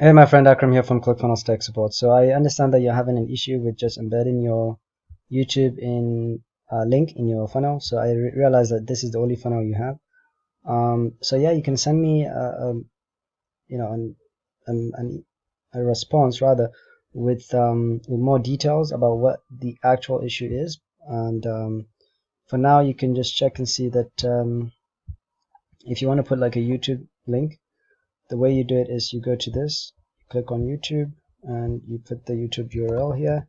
Hey, my friend Akram here from ClickFunnels Tech Support. So I understand that you're having an issue with just embedding your YouTube in a link in your funnel. So I realize that this is the only funnel you have. So yeah, you can send me you know a response rather with more details about what the actual issue is. And for now, you can just check and see that if you want to put like a YouTube link, the way you do it is you go to this, you click on YouTube, and you put the YouTube URL here.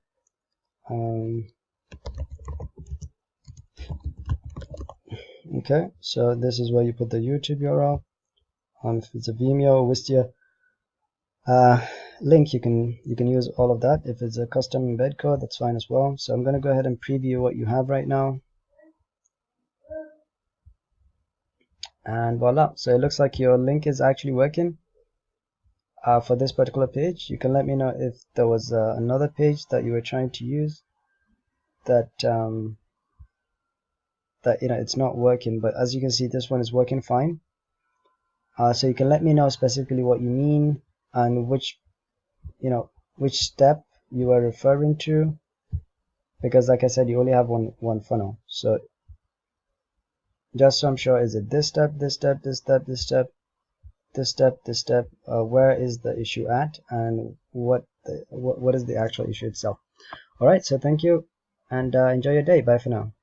Okay, so this is where you put the YouTube URL. If it's a Vimeo or Wistia link, you can use all of that. If it's a custom embed code, that's fine as well. So I'm going to go ahead and preview what you have right now, and voila. So it looks like your link is actually working for this particular page. You can let me know if there was another page that you were trying to use that it's not working, but as you can see, this one is working fine. So you can let me know specifically what you mean and which step you are referring to, because like I said, you only have one funnel. So just so I'm sure, is it this step, this step, this step, this step, this step, this step? Where is the issue at, and what is the actual issue itself? All right, so thank you, and enjoy your day. Bye for now.